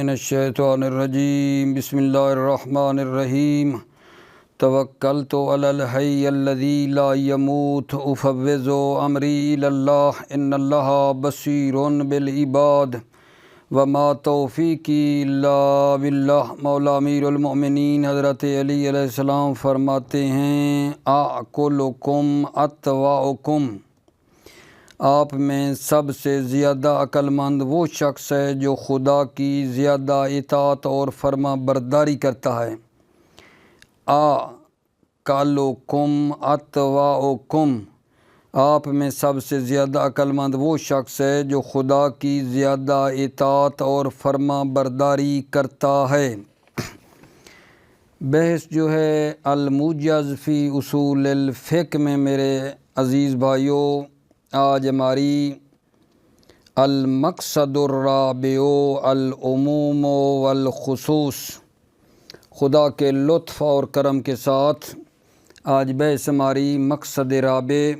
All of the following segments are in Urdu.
من الشیطان الرجیم بسم اللہ الرحمن الرحیم توکلت علی الحی الذی لا یموت افوض امری الی اللہ ان اللہ بصیر بالعباد وما توفیقی الا باللہ۔ مولا امیر المؤمنین حضرت علی علیہ السلام فرماتے ہیں اعقلکم اتواؤکم، آپ میں سب سے زیادہ عقل مند وہ شخص ہے جو خدا کی زیادہ اطاعت اور فرما برداری کرتا ہے۔ اعقلکم اتواؤکم، آپ میں سب سے زیادہ عقل مند وہ شخص ہے جو خدا کی زیادہ اطاعت اور فرما برداری کرتا ہے۔ بحث جو ہے الموجز فی اصول الفقہ میں میرے عزیز بھائیوں، آج ہماری المقصد الرابع العموم والخصوص، خدا کے لطف اور کرم کے ساتھ آج بحث ہماری مقصد رابع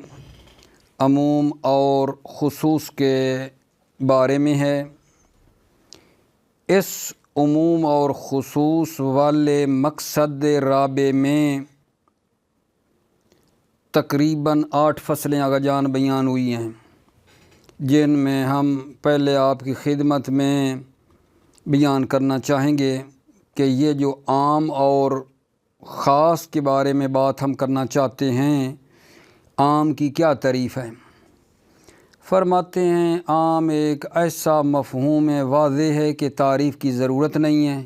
عموم اور خصوص کے بارے میں ہے۔ اس عموم اور خصوص والے مقصد رابع میں تقریباً 8 فصلیں آقا جان بیان ہوئی ہیں، جن میں ہم پہلے آپ کی خدمت میں بیان کرنا چاہیں گے کہ یہ جو عام اور خاص کے بارے میں بات ہم کرنا چاہتے ہیں، عام کی کیا تعریف ہے۔ فرماتے ہیں عام ایک ایسا مفہوم واضح ہے کہ تعریف کی ضرورت نہیں ہے،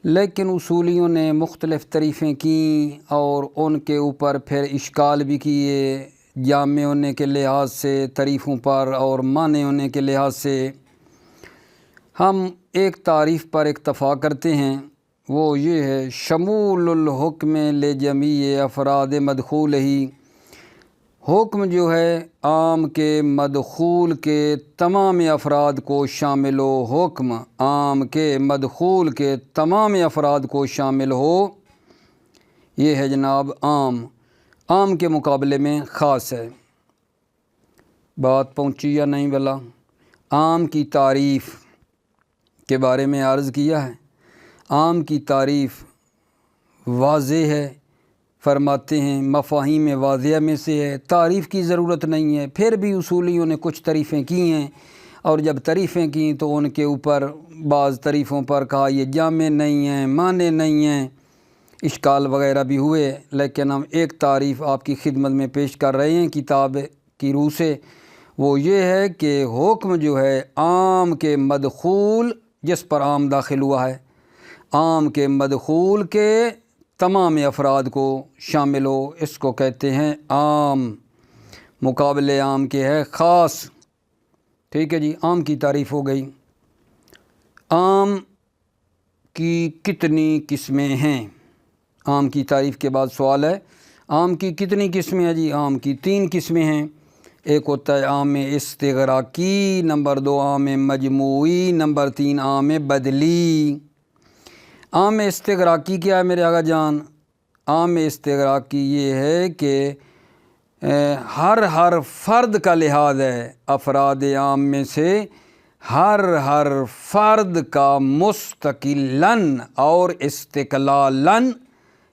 لیکن اصولیوں نے مختلف تعریفیں کیں اور ان کے اوپر پھر اشکال بھی کیے، جامع ہونے کے لحاظ سے تعریفوں پر اور معنی ہونے کے لحاظ سے۔ ہم ایک تعریف پر اکتفا کرتے ہیں، وہ یہ ہے شمول الحکم لجمیع افراد مدخول ہی، حکم جو ہے عام کے مدخول کے تمام افراد کو شامل ہو، حکم عام کے مدخول کے تمام افراد کو شامل ہو، یہ ہے جناب عام۔ عام کے مقابلے میں خاص ہے۔ بات پہنچی یا نہیں بلا؟ عام کی تعریف کے بارے میں عرض کیا ہے۔ عام کی تعریف واضح ہے، فرماتے ہیں مفاہیم واضح میں سے ہے، تعریف کی ضرورت نہیں ہے۔ پھر بھی اصولیوں نے کچھ تعریفیں کی ہیں، اور جب تعریفیں کیں تو ان کے اوپر بعض تعریفوں پر کہا یہ جامع نہیں ہیں، معنی نہیں ہیں، اشکال وغیرہ بھی ہوئے، لیکن ہم ایک تعریف آپ کی خدمت میں پیش کر رہے ہیں کتاب کی روح سے۔ وہ یہ ہے کہ حکم جو ہے عام کے مدخول، جس پر عام داخل ہوا ہے، عام کے مدخول کے تمام افراد کو شامل ہو، اس کو کہتے ہیں عام۔ مقابلے عام کے ہے خاص۔ ٹھیک ہے جی، عام کی تعریف ہو گئی۔ عام کی کتنی قسمیں ہیں؟ عام کی تعریف کے بعد سوال ہے عام کی کتنی قسمیں ہیں؟ جی عام کی 3 قسمیں ہیں۔ ایک ہوتا ہے عام استغراقی، نمبر 2 عام مجموعی، نمبر 3 عام بدلی۔ عام استغراقی کیا ہے میرے آقا جان؟ عام استغراقی یہ ہے کہ ہر فرد کا لحاظ ہے، افراد عام میں سے ہر فرد کا مستقلاً اور استقلالاً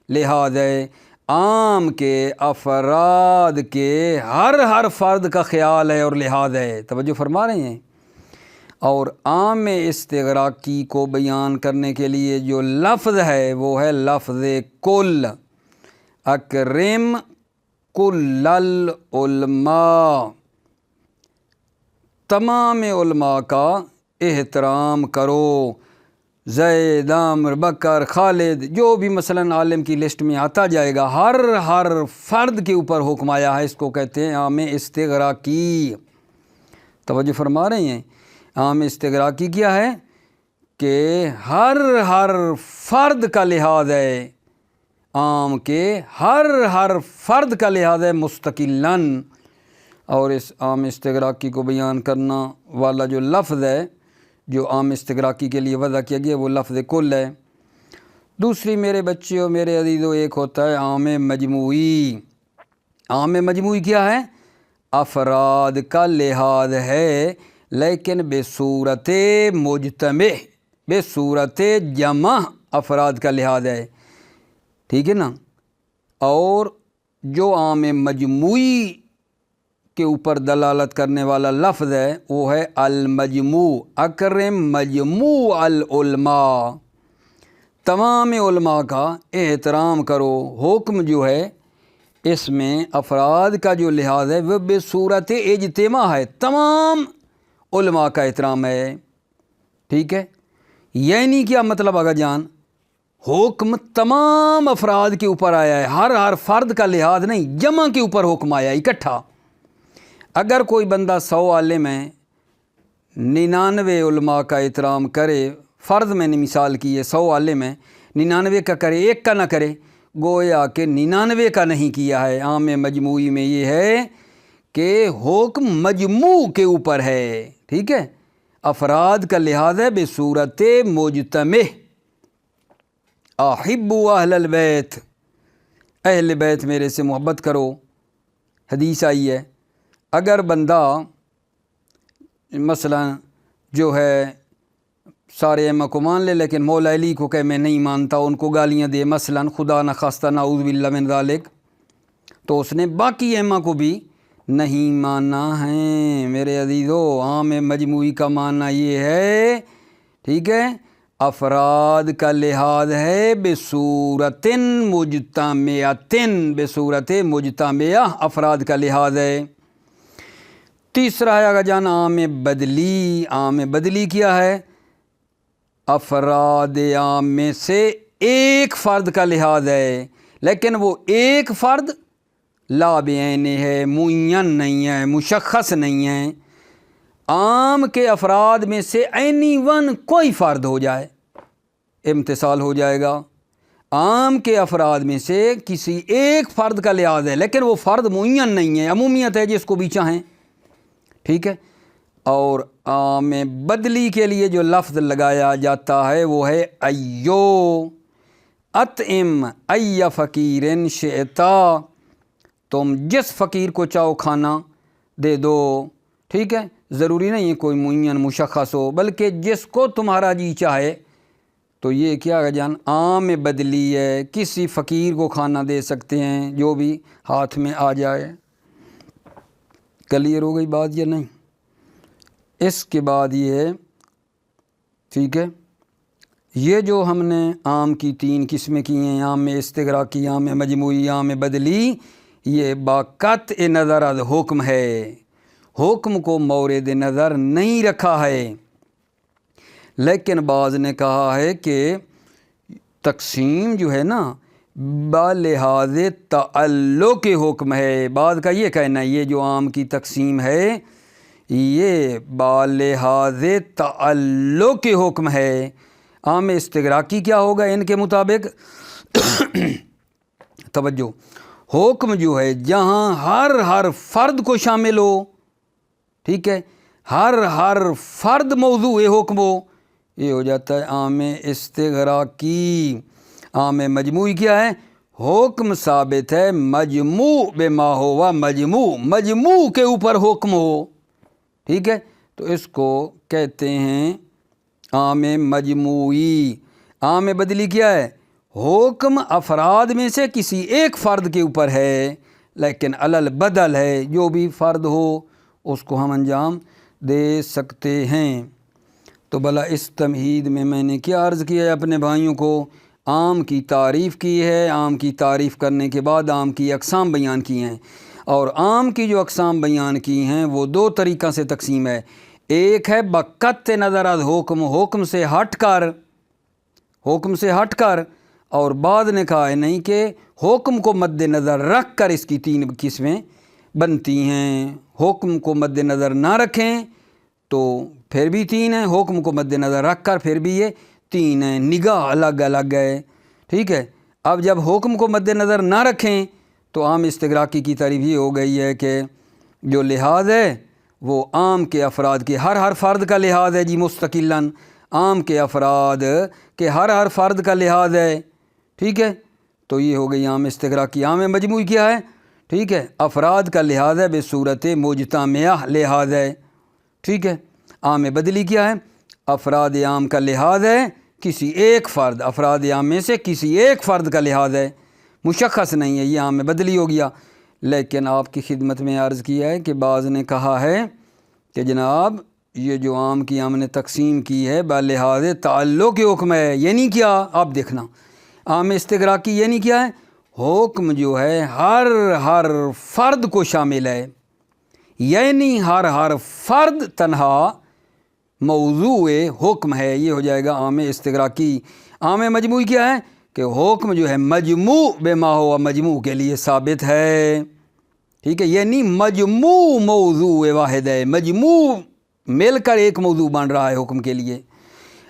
لحاظ ہے، عام کے افراد کے ہر فرد کا خیال ہے اور لحاظ ہے۔ توجہ فرما رہے ہیں؟ اور عام استغراقی کو بیان کرنے کے لیے جو لفظ ہے وہ ہے لفظ کل۔ اکرم کل العلماء، تمام علماء کا احترام کرو، زید، عمر، بکر، خالد، جو بھی مثلاً عالم کی لسٹ میں آتا جائے گا، ہر فرد کے اوپر حکم آیا ہے، اس کو کہتے ہیں عام استغراقی۔ توجہ فرما رہے ہیں؟ عام استغراقی کیا ہے کہ ہر فرد کا لحاظ ہے، عام کے ہر فرد کا لحاظ ہے مستقلاً۔ اور اس عام استغراقی کو بیان کرنا والا جو لفظ ہے جو عام استغراقی کے لیے وضع کیا گیا وہ لفظ کل ہے۔ دوسری میرے بچیوں، میرے عزیزوں، ایک ہوتا ہے عام مجموعی۔ عام مجموعی کیا ہے؟ افراد کا لحاظ ہے لیکن بصورت مجتمع، بے صورت جمع افراد کا لحاظ ہے، ٹھیک ہے نا۔ اور جو عام مجموعی کے اوپر دلالت کرنے والا لفظ ہے وہ ہے المجموع، اکرم مجموع العلماء، تمام علماء کا احترام کرو۔ حکم جو ہے اس میں افراد کا جو لحاظ ہے وہ بے صورت اجتماع ہے، تمام علماء کا احترام ہے، ٹھیک ہے۔ یعنی کیا مطلب آگا جان، حکم تمام افراد کے اوپر آیا ہے، ہر فرد کا لحاظ نہیں، جمع کے اوپر حکم آیا اکٹھا۔ اگر کوئی بندہ 100 عالم ہے، 99 علماء کا احترام کرے، فرض میں نے مثال کی ہے 100 عالم ہے، 99 کا کرے، ایک کا نہ کرے، گویا کہ 99 کا نہیں کیا ہے۔ عام مجموعی میں یہ ہے کہ حکم مجموع کے اوپر ہے، ٹھیک ہے، افراد کا لحاظ ہے بے صورت مجتمع۔ احبوا اہل البیت، اہل بیت میرے سے محبت کرو، حدیث آئی ہے۔ اگر بندہ مثلا جو ہے سارے ائمہ کو مان لے لیکن مولا علی کو کہ میں نہیں مانتا، ان کو گالیاں دے مثلا، خدا نخواستہ نعوذ باللہ من ذالک، تو اس نے باقی ائمہ کو بھی نہیں ماننا ہے۔ میرے عزیزو، عام مجموعی کا ماننا یہ ہے، ٹھیک ہے، افراد کا لحاظ ہے بصورت مجتمعۃ، بصورت مجتمعہ افراد کا لحاظ ہے۔ تیسرا ہے اگر جان عام بدلی۔ عام بدلی کیا ہے؟ افراد عام میں سے ایک فرد کا لحاظ ہے، لیکن وہ ایک فرد لا بعین ہے، معین نہیں ہے، مشخص نہیں ہے۔ عام کے افراد میں سے اینی ون کوئی فرد ہو جائے امتثال ہو جائے گا۔ عام کے افراد میں سے کسی ایک فرد کا لحاظ ہے لیکن وہ فرد معین نہیں ہے، عمومیت ہے جس کو بھی چاہیں، ٹھیک ہے۔ اور عام بدلی کے لیے جو لفظ لگایا جاتا ہے وہ ہے ایو، اطعم ای فقیر شئتا، تم جس فقیر کو چاہو کھانا دے دو، ٹھیک ہے، ضروری نہیں ہے کوئی معین مشخص ہو، بلکہ جس کو تمہارا جی چاہے۔ تو یہ کیا ہے جان، عام بدلی ہے، کسی فقیر کو کھانا دے سکتے ہیں جو بھی ہاتھ میں آ جائے۔ کلیئر ہو گئی بات یا نہیں؟ اس کے بعد یہ ہے، ٹھیک ہے، یہ جو ہم نے عام کی 3 قسمیں کی ہیں، عام استغراقی، عام مجموعی، عام بدلی، یہ باقطع نظر از حکم ہے، حکم کو مورد نظر نہیں رکھا ہے۔ لیکن بعض نے کہا ہے کہ تقسیم جو ہے نا بالحاظ تعلق حکم ہے۔ بعض کا یہ کہنا ہے یہ جو عام کی تقسیم ہے یہ بالحاظ تعلق حکم ہے۔ عام استغراقی کیا ہوگا ان کے مطابق؟ توجہ، حکم جو ہے جہاں ہر فرد کو شامل ہو، ٹھیک ہے، ہر فرد موضوع حکم ہو، یہ ہو جاتا ہے عام استغراقی۔ عام مجموعی کیا ہے؟ حکم ثابت ہے مجموع بما ہوا مجموع، مجموع کے اوپر حکم ہو، ٹھیک ہے، تو اس کو کہتے ہیں عام مجموعی۔ عام بدلی کیا ہے؟ حکم افراد میں سے کسی ایک فرد کے اوپر ہے لیکن علی البدل ہے، جو بھی فرد ہو اس کو ہم انجام دے سکتے ہیں۔ تو بھلا اس تمہید میں نے کیا عرض کیا ہے اپنے بھائیوں کو؟ عام کی تعریف کی ہے، عام کی تعریف کرنے کے بعد عام کی اقسام بیان کی ہیں، اور عام کی جو اقسام بیان کی ہیں وہ 2 طریقہ سے تقسیم ہے۔ ایک ہے بقطع نظر از حکم، حکم سے ہٹ کر، حکم سے ہٹ کر، اور بعد نے کہا ہے نہیں کہ حکم کو مد نظر رکھ کر اس کی 3 قسمیں بنتی ہیں۔ حکم کو مد نظر نہ رکھیں تو پھر بھی 3 ہیں، حکم کو مد نظر رکھ کر پھر بھی یہ 3 ہیں، نگاہ الگ الگ ہے، ٹھیک ہے۔ اب جب حکم کو مد نظر نہ رکھیں تو عام استغراقی کی تعریف یہ ہو گئی ہے کہ جو لحاظ ہے وہ عام کے افراد کے ہر فرد کا لحاظ ہے جی مستقلاً، عام کے افراد کے ہر فرد کا لحاظ ہے، ٹھیک ہے۔ تو یہ ہو گئی عام استغراقی۔ عام مجموعی کیا ہے؟ ٹھیک ہے، افراد کا لحاظ ہے بصورت مجتمعہ لحاظ ہے، ٹھیک ہے۔ عام بدلی کیا ہے؟ افراد عام کا لحاظ ہے کسی ایک فرد، افراد عام میں سے کسی ایک فرد کا لحاظ ہے، مشخص نہیں ہے، یہ عام میں بدلی ہو گیا۔ لیکن آپ کی خدمت میں عرض کیا ہے کہ بعض نے کہا ہے کہ جناب یہ جو عام کی ہم نے تقسیم کی ہے بلحاظ تعلق کے حکم ہے، یعنی کیا؟ آپ دیکھنا عام استغراقی یعنی کیا ہے؟ حکم جو ہے ہر فرد کو شامل ہے، یعنی ہر فرد تنہا موضوع حکم ہے، یہ ہو جائے گا عام استغراقی۔ عام مجموعی کیا ہے کہ حکم جو ہے مجموع بما ہوا مجموع کے لیے ثابت ہے، ٹھیک ہے، یعنی مجموع موضوع واحد ہے، مجموع مل کر ایک موضوع بن رہا ہے حکم کے لیے۔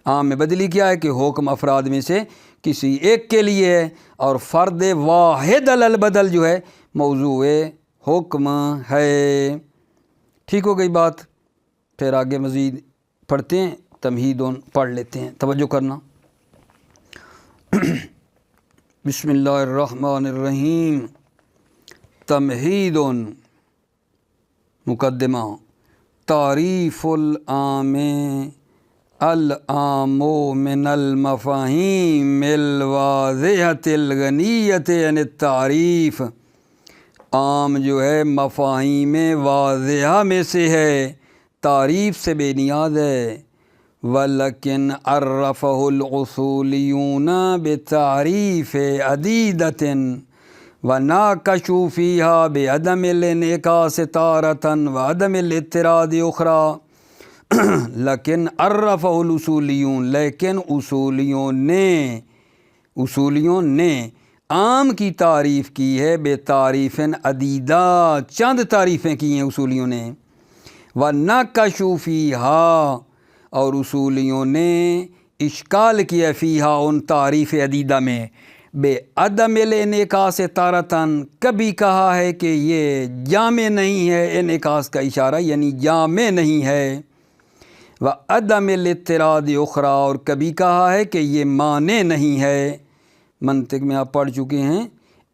عام میں بدلی کیا ہے کہ حکم افراد میں سے کسی ایک کے لیے ہے، اور فرد واحد البدل جو ہے موضوع حکم ہے۔ ٹھیک ہو گئی بات؟ پھر آگے مزید پڑھتے ہیں، تمہیدون پڑھ لیتے ہیں، توجہ کرنا۔ بسم اللہ الرحمن الرحیم۔ تمہیدون مقدمہ، تعریف العام العام من المفاہیم الواضحۃ الغنیۃ عن التعریف، عام جو ہے مفاہیم واضحہ میں سے ہے، تعریف سے بے نیاز ہے۔ ولیکن عرفہ الاصولیون بتعریف عدیدۃ وناقشوا فیہا بعدم الانعکاس تارۃ وعدم الاضطراد اخری۔ لیکن عرفہ الاصولیون، لیکن اصولیوں نے عام کی تعریف کی ہے بتعریف عدیدہ، چند تعریفیں کی ہیں اصولیوں نے۔ وَنَاقَشُوا فِيهَا، اور اصولیوں نے اشکال کیا فیہا ان تعریف عدیدہ میں، بے عدم الانعکاس تارتاً، کبھی کہا ہے کہ یہ جامع نہیں ہے، انعکاس کا اشارہ یعنی جامع نہیں ہے، وعدم الاضطراد اخری، اور کبھی کہا ہے کہ یہ مانع نہیں ہے۔ منطق میں آپ پڑھ چکے ہیں،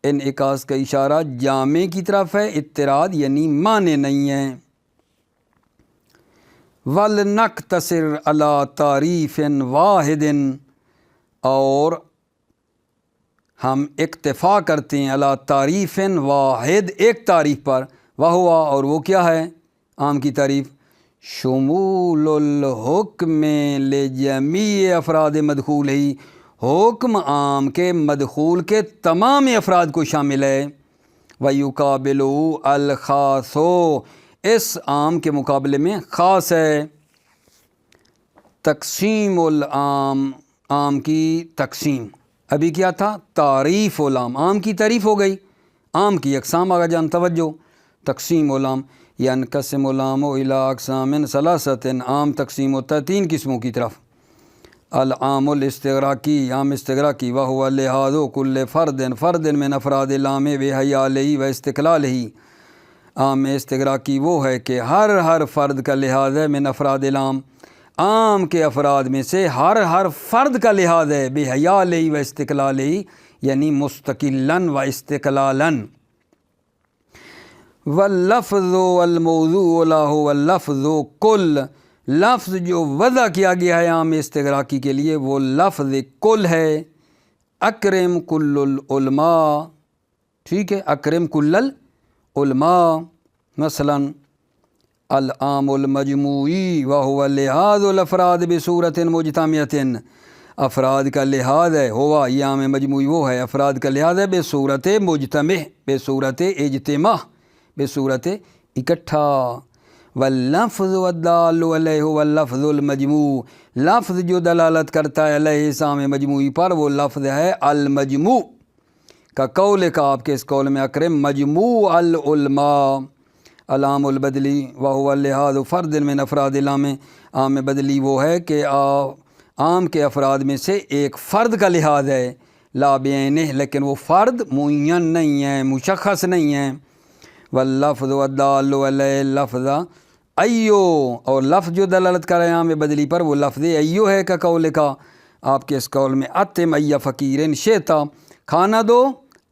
انعکاس کا اشارہ جامع کی طرف ہے، اضطراد یعنی مانع نہیں ہے۔ وَلْنَقْتَصِرْ عَلَىٰ تَعْرِیفٍ وَاحِدٍ، اور ہم اکتفا کرتے ہیں علی تعریف واحد، ایک تعریف پر، وہوا، اور وہ کیا ہے عام کی تعریف؟ شمول الحکم لجمیع افراد مدخول ہی، حکم عام کے مدخول کے تمام افراد کو شامل ہے۔ وَيُقَابِلُهُ الْخَاصُ، اس عام کے مقابلے میں خاص ہے۔ تقسیم العام، عام کی تقسیم، ابھی کیا تھا؟ تعریف العام، عام کی تعریف ہو گئی، عام کی اقسام آگا جان، توجہ۔ تقسیم العام، ینقسم العام الی اقسام ثلاثۃ، عام تقسیم ہوتا ہے تین قسموں کی طرف۔ العام الاستغراقی، عام استغراقی، وہو لحاظ کل فرد من افراد العام بحیالہ و استقلالہ، عام استغراقی وہ ہے کہ ہر فرد کا لحاظ ہے، من افراد العام، عام کے افراد میں سے ہر فرد کا لحاظ ہے، بحیالہ و استقلالہ، یعنی مستقلاً و استقلالاً۔ واللفظ والموضوع له، واللفظ کل، لفظ جو وضع کیا گیا ہے عام استغراقی کے لیے وہ لفظ کل ہے۔ اکرم کل العلماء، ٹھیک ہے، اکرم کل العلماء، مثلا العام المجموعی وہو لحاظ الافراد بصورت مجتمعۃ، افراد کا لحاظ ہے، ہوا یہ عام مجموعی وہ ہے، افراد کا لحاظ ہے بصورت مجتمع، بصورت اجتماع، بصورت اکٹھا۔ واللفظ والدال علیہ واللفظ المجموع، لفظ جو دلالت کرتا ہے علیہ اس عام مجموعی پر وہ لفظ ہے المجموع، کا قول کا آپ کے اس قول میں اکرم مجموع العلماء۔ العام البدلی وہو لحاظ فرد من افراد العام، عام بدلی وہ ہے کہ عام کے افراد میں سے ایک فرد کا لحاظ ہے، لا بعینہ، لیکن وہ فرد معین نہیں ہے، مشخص نہیں ہے۔ واللفظ والدال علیہ لفظ ایو، اور لفظ جو دلالت کر رہے ہیں عام بدلی پر وہ لفظ ایو ہے، کا قول کا آپ کے اس قول میں اتم ای فقیر شئتا، کھانا دو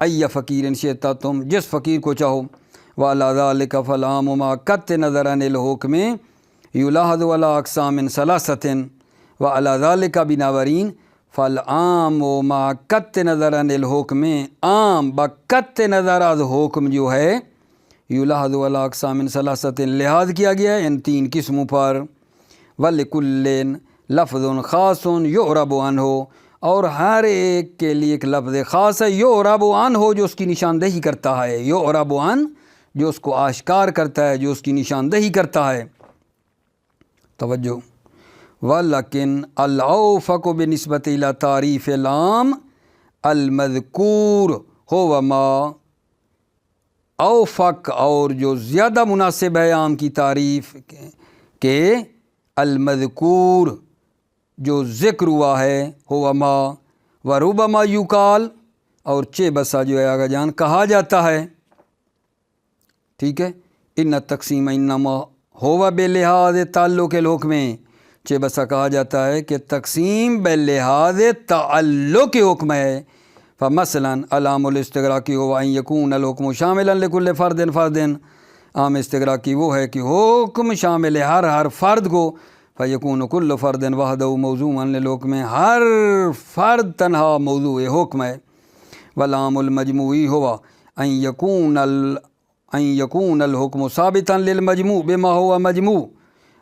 ای فقیر شئتا، تم جس فقیر کو چاہو۔ وعلی ذلک فالعام ما قط نظر عن الحکم یلاحظ علی اقسام ثلاثۃ، و علی ذالک بناورین فالعام و ما قط نظر عن الحکم عام بقط نظر از حکم جو ہے یلحظ علی اقسام ثلاثۃ لحاظ کیا گیا ہے ان 3 قسموں پر ولکل لفظ خاص یعرب عنہ اور ہر ایک کے لیے ایک لفظ خاص ہے یعرب عنہ جو اس کی نشاندہی کرتا ہے یعرب عنہ جو اس کو آشکار کرتا ہے جو اس کی نشاندہی کرتا ہے توجہ ولیکن الاوفق بنسبت الی تعریف العام المذکور ہو ما اوفق اور جو زیادہ مناسب ہے عام کی تعریف کے المذکور جو ذکر ہوا ہے ہو ما وربما یقال اور چہ بسا جو ہے آگا جان کہا جاتا ہے ٹھیک ہے ان تقسیم انما ہوا بلحاظ تعلق الحکم چہ بسا کہا جاتا ہے کہ تقسیم بلحاظ تعلق حکم ہے فمثلا علام الاستغراقی ہوا ان یکون الحکم شاملا لکل فرد فرد عام استغراقی وہ ہے کہ حکم شامل ہے ہر فرد کو فیکون کل فرد وحدہ موضوعا للحکم ہر فرد تنہا موضوع حکم ہے والعام المجموعی ہوا ان یکون الحکم ثابتا للمجموع بما ہوا مجموع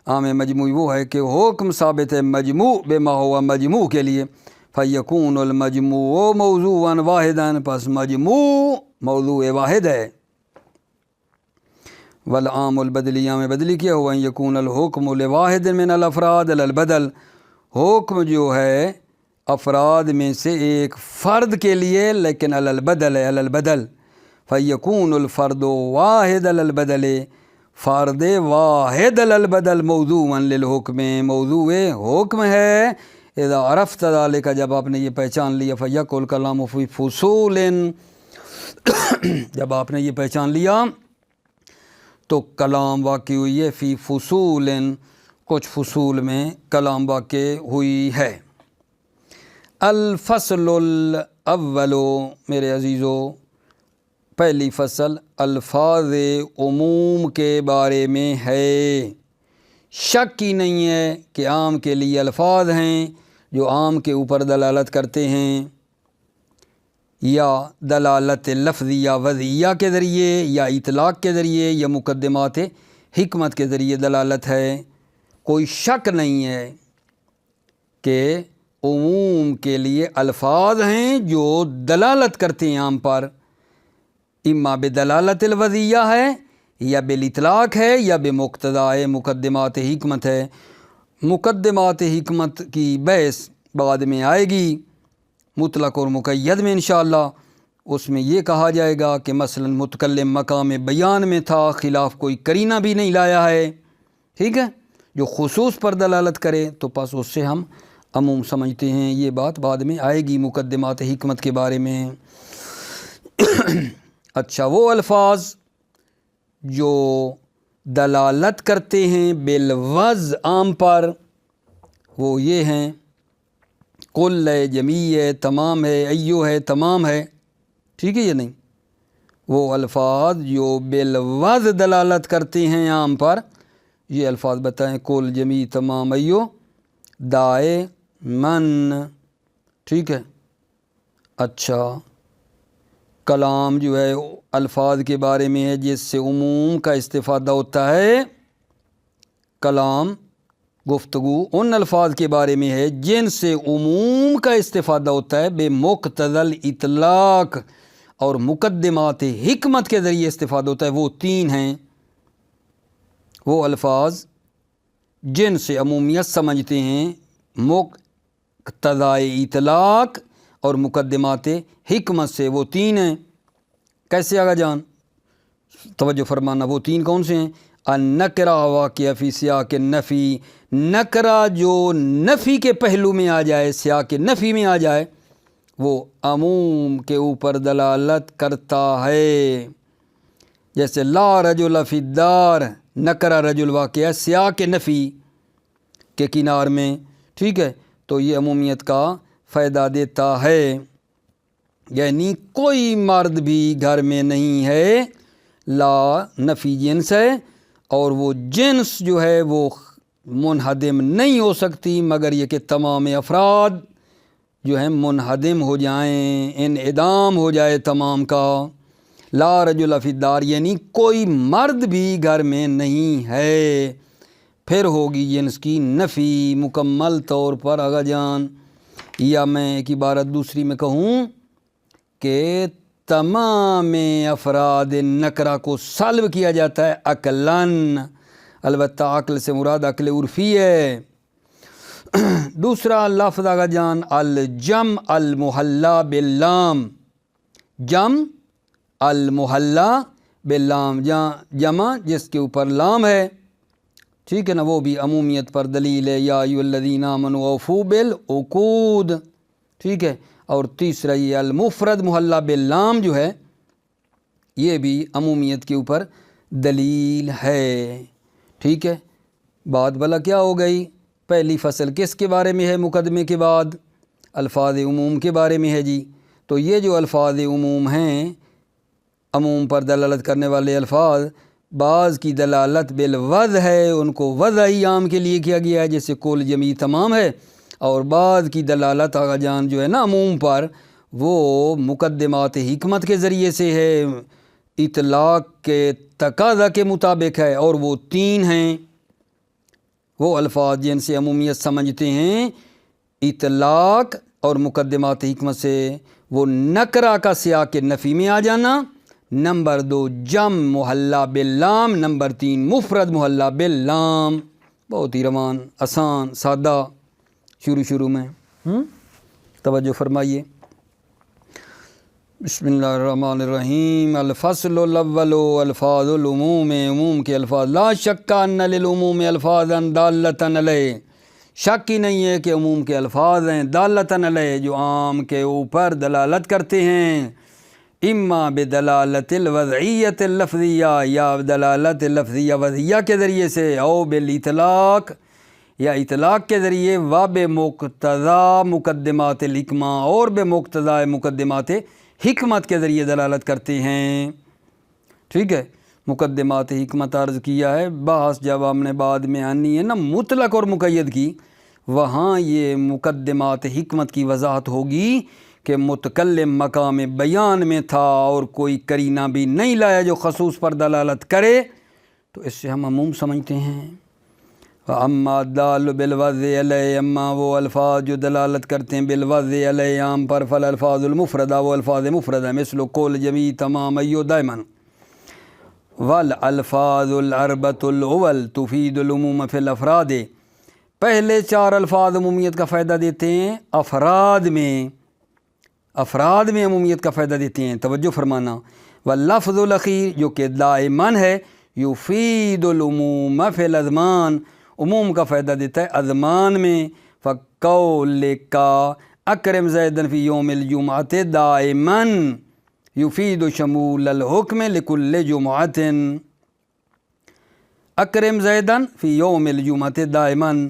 عام مجموعی وہ ہے کہ حکم ثابت ہے مجموع بما ہوا مجموع کے لیے فیکون المجموع موضوعا واحدا پس مجموع موضوع واحد ہے والعام البدلی عام بدلی کیا ہوا ان یکون الحکم لواحد من الافراد البدل حکم جو ہے افراد میں سے ایک فرد کے لیے لیکن البدل ہے البدل فیکون الفرد واحد البدل فرد واحد البدل موضوعا للحکم موضوع حکم ہے اذا عرفت ذلك جب آپ نے یہ پہچان لیا فیکل کلام فی فصول جب آپ نے یہ پہچان لیا تو کلام واقع ہوئی ہے فی فصول کچھ فصول میں کلام واقع ہوئی ہے الفصل الاول میرے عزیزو پہلی فصل الفاظ عموم کے بارے میں ہے شک ہی نہیں ہے کہ عام کے لیے الفاظ ہیں جو عام کے اوپر دلالت کرتے ہیں یا دلالت لفظیہ وضعیہ کے ذریعے یا اطلاق کے ذریعے یا مقدمات حکمت کے ذریعے دلالت ہے کوئی شک نہیں ہے کہ عموم کے لیے الفاظ ہیں جو دلالت کرتے ہیں عام پر اما بدلالت الوضعیہ ہے یا بالاطلاق ہے یا بمقتضاء مقدمات حکمت ہے مقدمات حکمت کی بحث بعد میں آئے گی مطلق اور مقید میں انشاءاللہ اس میں یہ کہا جائے گا کہ مثلا متکلم مقام بیان میں تھا خلاف کوئی قرینہ بھی نہیں لایا ہے ٹھیک ہے جو خصوص پر دلالت کرے تو پس اس سے ہم عموم سمجھتے ہیں یہ بات بعد میں آئے گی مقدمات حکمت کے بارے میں اچھا وہ الفاظ جو دلالت کرتے ہیں بالوضع عام پر وہ یہ ہیں کل ہے جمیع ہے تمام ہے ایو ہے تمام ہے ٹھیک ہے یا نہیں وہ الفاظ جو بالوضع دلالت کرتے ہیں عام پر یہ الفاظ بتائیں کل جمیع تمام ایو دائے من ٹھیک ہے اچھا کلام جو ہے الفاظ کے بارے میں ہے جس سے عموم کا استفادہ ہوتا ہے کلام گفتگو ان الفاظ کے بارے میں ہے جن سے عموم کا استفادہ ہوتا ہے بے مقتضل اطلاق اور مقدمات حکمت کے ذریعے استفادہ ہوتا ہے وہ 3 ہیں وہ الفاظ جن سے عمومیت سمجھتے ہیں مقتضائے اطلاق اور مقدمات حکمت سے وہ 3 ہیں کیسے آگا جان توجہ فرمانا وہ 3 کون سے ہیں النکرہ واقع فی سیاق النفی نکرہ جو نفی کے پہلو میں آ جائے سیاق نفی میں آ جائے وہ عموم کے اوپر دلالت کرتا ہے جیسے لا رجل فی الدار نکرہ رجل واقع ہے سیاق نفی کے کنار میں ٹھیک ہے تو یہ عمومیت کا فائدہ دیتا ہے یعنی کوئی مرد بھی گھر میں نہیں ہے لا نفی جنس ہے اور وہ جنس جو ہے وہ منہدم نہیں ہو سکتی مگر یہ کہ تمام افراد جو ہیں منہدم ہو جائیں، انعدام ہو جائے تمام کا۔ لا رجل فی الدار یعنی کوئی مرد بھی گھر میں نہیں ہے، پھر ہوگی جنس کی نفی مکمل طور پر آغا جان۔ یا میں ایک عبارت دوسری میں کہوں کہ تمام افراد نکرہ کو سلب کیا جاتا ہے عقلاً، البتہ عقل سے مراد عقل عرفی ہے۔ دوسرا لفظ آغا جان الجم المحلہ باللام، جم المحلہ باللام، جمع جس کے اوپر لام ہے، ٹھیک ہے نا، وہ بھی عمومیت پر دلیل ہے، یا ایھا الذین آمنوا اوفوا بالعقود، ٹھیک ہے۔ اور تیسرا یہ المفرد محلہ باللام جو ہے یہ بھی عمومیت کے اوپر دلیل ہے، ٹھیک ہے۔ بات بلا کیا ہو گئی؟ پہلی فصل کس کے بارے میں ہے مقدمے کے بعد؟ الفاظ عموم کے بارے میں ہے جی۔ تو یہ جو الفاظ عموم ہیں، عموم پر دلالت کرنے والے الفاظ، بعض کی دلالت بالوضع ہے، ان کو وضعی عام کے لیے کیا گیا ہے جیسے کل جمیع تمام ہے، اور بعض کی دلالت آغا جان جو ہے نا عموم پر، وہ مقدمات حکمت کے ذریعے سے ہے، اطلاق کے تقاضا کے مطابق ہے، اور وہ تین ہیں وہ الفاظ جن سے عمومیت سمجھتے ہیں، اطلاق اور مقدمات حکمت سے۔ وہ نکرہ کا سیاق نفی میں آ جانا، نمبر 2 جم محلہ باللام، نمبر 3 مفرد محلہ باللام۔ بہت ہی روان، آسان، سادہ شروع میں توجہ فرمائیے۔ بسم اللہ الرحمن الرحیم۔ الفصل الاول الفاظ العموم، عموم کے الفاظ۔ لا شک ان للعموم الفاظا دالۃ علیہ، شک ہی نہیں ہے کہ عموم کے الفاظ ہیں دالۃ علیہ جو عام کے اوپر دلالت کرتے ہیں، اما بدلالت الوضعیت اللفظیہ، یا دلالت لفظیہ وضعیہ کے ذریعے سے، او بالاطلاق یا اطلاق کے ذریعے، و بمقتضا مقدمات الحکمہ، اور بمقتضا مقدمات حکمت کے ذریعے دلالت کرتے ہیں، ٹھیک ہے۔ مقدمات حکمت عرض کیا ہے، بحث جب ہم نے بعد میں آنی ہے نا مطلق اور مقید کی، وہاں یہ مقدمات حکمت کی وضاحت ہوگی کہ متکلم مقام بیان میں تھا اور کوئی قرینہ بھی نہیں لایا جو خصوص پر دلالت کرے، تو اس سے ہم عموم سمجھتے ہیں۔ اما الدال بالوضع علیہ، اما وہ الفاظ جو دلالت کرتے ہیں بالوضع علیہ عام پر، فالالفاظ المفردہ، وہ الفاظ مفردہ، مثل کل جمیع تمام ایو دائما، والالفاظ الاربعۃ الاول تفید العموم فی الافراد، پہلے 4 الفاظ عمومیت کا فائدہ دیتے ہیں، افراد میں عمومیت کا فائدہ دیتے ہیں، توجہ فرمانا۔ واللفظ الاخیر جو کہ دائماً ہے، یفید العموم فی الازمان، عموم کا فائدہ دیتا ہے ازمان میں، فقولک اکرم زیدن فی یوم الجمعۃ دائماً یفید شمول الحکم لکل جمعۃ، اکرم زیدن فی یوم الجمعۃ دائماً،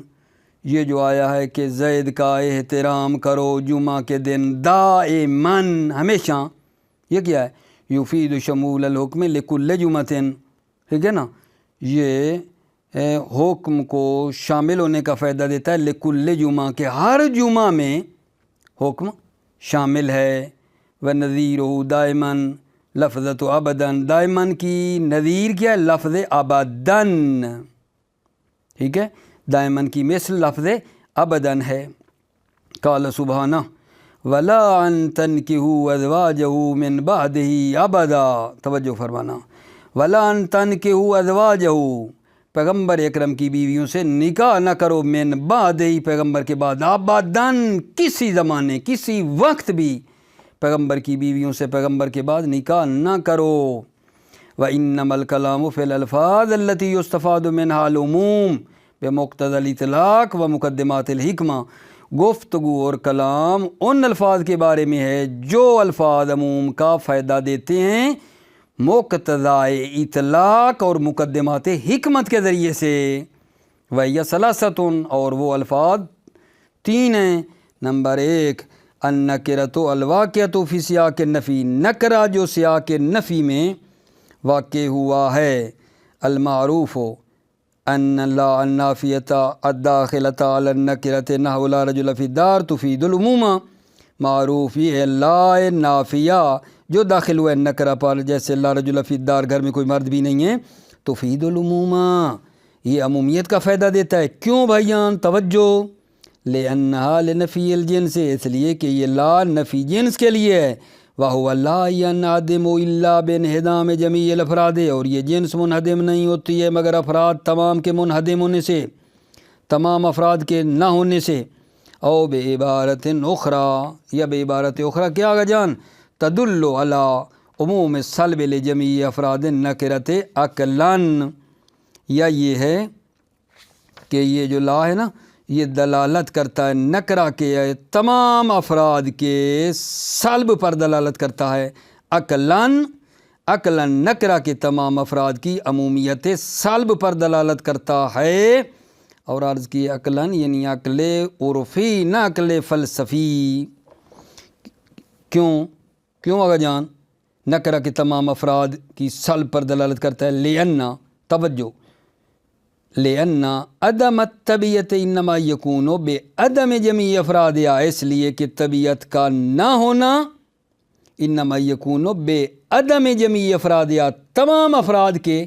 یہ جو آیا ہے کہ زید کا احترام کرو جمعہ کے دن دائماً، ہمیشہ، یہ کیا ہے؟ یفید شمول الحکم لکل جمعۃ، ٹھیک ہے نا، یہ حکم کو شامل ہونے کا فائدہ دیتا ہے، لکل جمعہ کے ہر جمعہ میں حکم شامل ہے۔ ونظیرہ دائماً لفظۃ ابداً، دائماً کی نظیر کیا ہے؟ لفظ ابداً، ٹھیک ہے، دائماً کی مثل لفظ ابداً ہے۔ قال سبحانہ ولا ان تنکحوا ازواجہ من بعدہ ابدا، توجہ فرمانا، ولا ان تنکحوا ازواجہ، پیغمبر اکرم کی بیویوں سے نکاح نہ کرو، من بعد ہی، پیغمبر کے بعد، ابداً، کسی زمانے کسی وقت بھی پیغمبر کی بیویوں سے پیغمبر کے بعد نکاح نہ کرو۔ وَإِنَّمَا الْكَلَامُ فِي الْأَلْفَاظِ الَّتِي يُسْتَفَادُ مِنْهَا الْعُمُومُ بِمُقْتَضَى الْإِطْلَاقِ وَمُقَدِّمَاتِ الْحِكْمَةِ، گفتگو اور کلام ان الفاظ کے بارے میں ہے جو الفاظ عموم کا فائدہ دیتے ہیں مقتضائے اطلاق اور مقدمات حکمت کے ذریعے سے۔ وَهِيَ ثَلَاثَةٌ، اور وہ الفاظ 3 ہیں۔ نمبر 1 النکرۃ الواقعۃ فی سیاق النفی، نکرہ جو سیاق نفی میں واقع ہوا ہے، المعروف ان لا النافیۃ الداخلۃ علی النکرۃ نحو لا رجل فی الدار تفید العموم، معروف یہ ہے لا نافیہ جو داخل ہوا ہے نکرہ پر، جیسے لا رجل فی الدار، گھر میں کوئی مرد بھی نہیں ہے، تفید العموم، یہ عمومیت کا فائدہ دیتا ہے۔ کیوں بھائیان؟ توجہ، لأنہا لنفی الجنس، اس لیے کہ یہ لا نفی جنس کے لیے ہے، وَهُوَ لَا يَنْعَدِمُ إِلَّا بِانْعِدَامِ جَمِيعِ الْأَفْرَادِ، اور یہ جنس منہدم نہیں ہوتی ہے مگر افراد تمام کے منہدم ہونے سے، تمام افراد کے نہ ہونے سے، او بعبارت اخری، یا بعبارت اخری کیا آگا جان، تدل علی عموم السلب لجمیع افراد النکرۃ عقلاً، یا یہ ہے کہ یہ جو لا ہے نا، یہ دلالت کرتا ہے نکرہ کے تمام افراد کے سلب پر دلالت کرتا ہے، عقلاً نکرہ کے تمام افراد کی عمومیت سلب پر دلالت کرتا ہے، اور عرض کی عقلاً یعنی عقل عرفی نہ عقل فلسفی۔ کیوں آگا جان نکرہ کے تمام افراد کی سلب پر دلالت کرتا ہے؟ لأن، توجہ، لأن عدم الطبیعت انما یکون بعدم جمیع افرادها، اس لیے کہ طبیعت کا نہ ہونا انما یکون بعدم جمیع افرادها، تمام افراد کے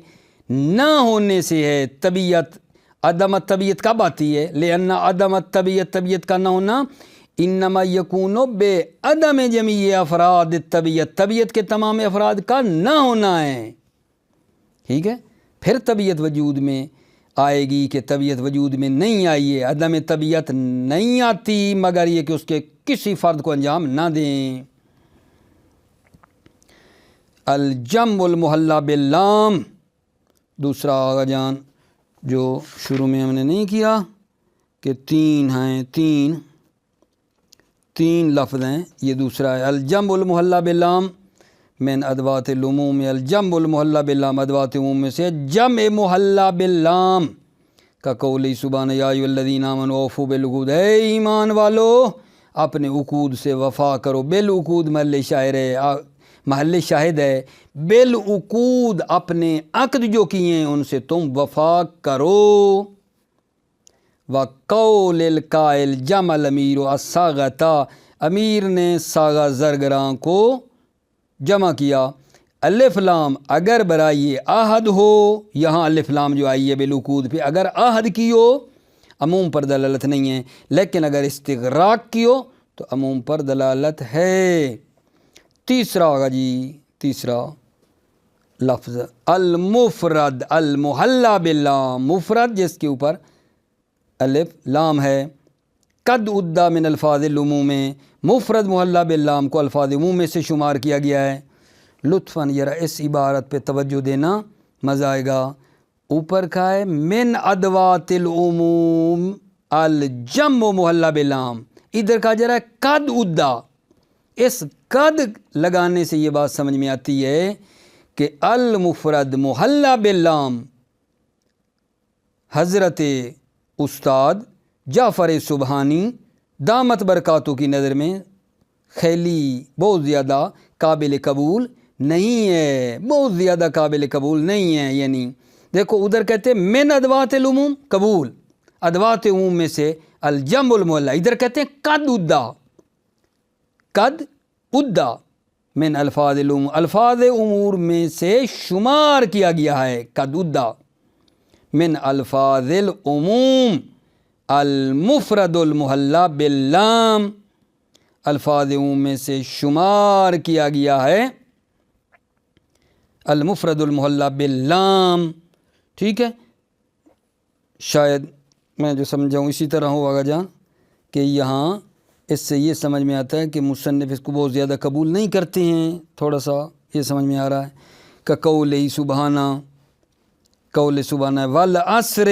نہ ہونے سے ہے۔ طبیعت، عدم الطبیعت کب آتی ہے؟ لأن عدم الطبیعت، طبیعت کا نہ ہونا، انما یکون بعدم جمیع افراد الطبیعت، طبیعت کے تمام افراد کا نہ ہونا ہے، ٹھیک ہے؟ پھر طبیعت وجود میں آئے گی کہ طبیعت وجود میں نہیں آئی ہے، عدم طبیعت نہیں آتی مگر یہ کہ اس کے کسی فرد کو انجام نہ دیں۔ الجمع المحلی باللام، دوسرا آگا جان جو شروع میں ہم نے نہیں کیا کہ تین ہیں، تین لفظ ہیں، یہ دوسرا ہے الجمع المحلی باللام من ادوات العموم، الجمع المحلی باللام ادوات عموم میں سے جمع محلی باللام کا قول سبحانہ یا ایھا الذین آمنوا اوفوا بالعقود، اے ایمان والو اپنے عقود سے وفا کرو، بالعقود محل شاہد ہے، بالعقود اپنے عقد جو کیے ہیں ان سے تم وفا کرو۔ وقول القائل جمع الامیر الصاغۃ، امیر نے صاغہ زرگراں کو جمع کیا، الف لام اگر برائے عہد ہو، یہاں الف لام جو آئی ہے بالعقود پہ، اگر عہد کی ہو عموم پر دلالت نہیں ہے، لیکن اگر استغراق کی ہو تو عموم پر دلالت ہے۔ تیسرا ہوگا جی، تیسرا لفظ المفرد المحلی باللام، مفرد جس کے اوپر الف لام ہے، قد عدہ من الفاظ العموم، مفرد محلی باللام کو الفاظ عموم میں سے شمار کیا گیا ہے۔ لطفاً ذرا اس عبارت پہ توجہ دینا، مزہ آئے گا۔ اوپر کا ہے من ادوات العموم الجمع محلی باللام، ادھر کا ذرا قد عدہ، اس قد لگانے سے یہ بات سمجھ میں آتی ہے کہ المفرد محلی باللام حضرت استاد جعفر سبحانی دامت برکاتہ کی نظر میں خیلی بہت زیادہ قابل قبول نہیں ہے، بہت زیادہ قابل قبول نہیں ہے۔ یعنی دیکھو ادھر کہتے ہیں من ادوات العموم قبول، ادوات عموم میں سے الجمع المحلی، ادھر کہتے ہیں قد عدہ من الفاظ العموم، الفاظ امور میں سے شمار کیا گیا ہے، قد عدہ من الفاظ العموم المفرد المحلی باللام، الفاظ عموم میں سے شمار کیا گیا ہے المفرد المحلی باللام، ٹھیک ہے؟ شاید میں جو سمجھاؤں اسی طرح ہوگا جہاں کہ یہاں اس سے یہ سمجھ میں آتا ہے کہ مصنف اس کو بہت زیادہ قبول نہیں کرتے ہیں، تھوڑا سا یہ سمجھ میں آ رہا ہے کہ قول سبحانہ والعصر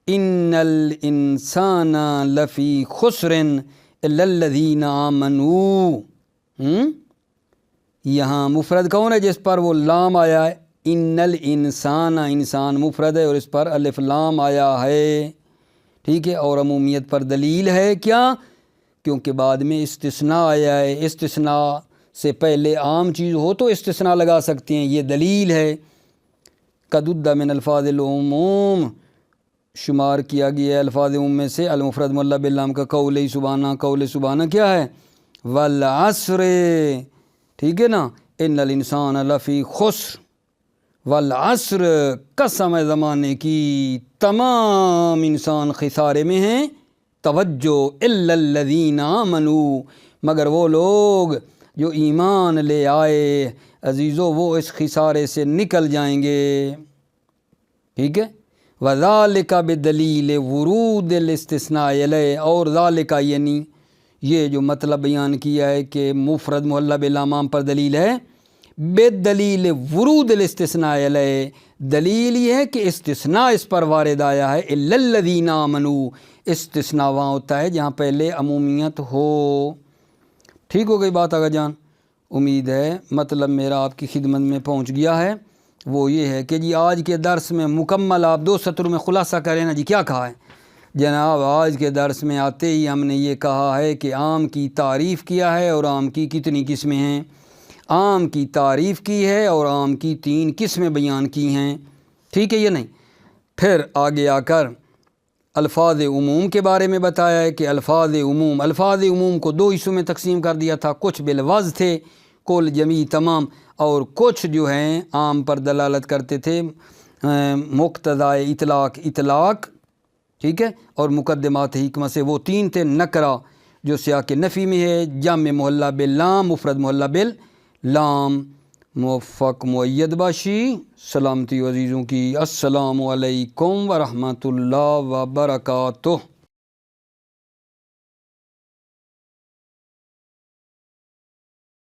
ان الانسان لفی خسر الا الذین آمنوا، یہاں مفرد کون ہے جس پر وہ لام آیا ہے؟ ان الانسان، انسان مفرد ہے اور اس پر الف لام آیا ہے، ٹھیک ہے؟ اور عمومیت پر دلیل ہے کیا؟ کیونکہ بعد میں استثناء آیا ہے، استثناء سے پہلے عام چیز ہو تو استثناء لگا سکتے ہیں، یہ دلیل ہے۔ قدد من الفاظ العموم شمار کیا گیا ہے الفاظ عموم میں سے المفرد معلّق باللام کا قول سبحانہ کیا ہے والعصر، ٹھیک ہے نا، ان الانسان لفی خسر، والعصر قسم زمانے کی، تمام انسان خسارے میں ہیں، توجہ الا الذین آمنوا، مگر وہ لوگ جو ایمان لے آئے عزیزو وہ اس خسارے سے نکل جائیں گے، ٹھیک ہے۔ وذالک بدلیل ورود الاستثناء علیہ، اور ذالک یعنی یہ جو مطلب بیان کیا ہے کہ مفرد معلّق باللام پر دلیل ہے، بدلیل ورود الاستثناء علیہ، دلیل یہ ہے کہ استثناء اس پر وارد آیا ہے، الا الذین آمنوا، استثناء وہاں ہوتا ہے جہاں پہلے عمومیت ہو۔ ٹھیک ہو گئی بات آگا جان؟ امید ہے مطلب میرا آپ کی خدمت میں پہنچ گیا ہے۔ وہ یہ ہے کہ جی آج کے درس میں مکمل آپ 2 سطر میں خلاصہ کریں نا جی، کیا کہا ہے جناب؟ آج کے درس میں آتے ہی ہم نے یہ کہا ہے کہ آم کی تعریف کیا ہے، اور آم کی کتنی قسمیں ہیں؟ آم کی تعریف کی ہے اور آم کی 3 قسمیں بیان کی ہیں، ٹھیک ہے یہ نہیں؟ پھر آگے آ کر الفاظ عموم کے بارے میں بتایا ہے کہ الفاظ عموم کو 2 حصوں میں تقسیم کر دیا تھا، کچھ بالوضع تھے، کل جمیع تمام، اور کچھ جو ہیں عام پر دلالت کرتے تھے، مقتضائے اطلاق، ٹھیک ہے، اور مقدمات حکمت سے، وہ 3 تھے۔ نکرہ جو سیاق نفی میں ہے، جمع معلّق باللام، مفرد معلّق باللام۔ موفق مؤید باشی، سلامتی عزیزوں کی، السلام علیکم ورحمۃ اللہ وبرکاتہ۔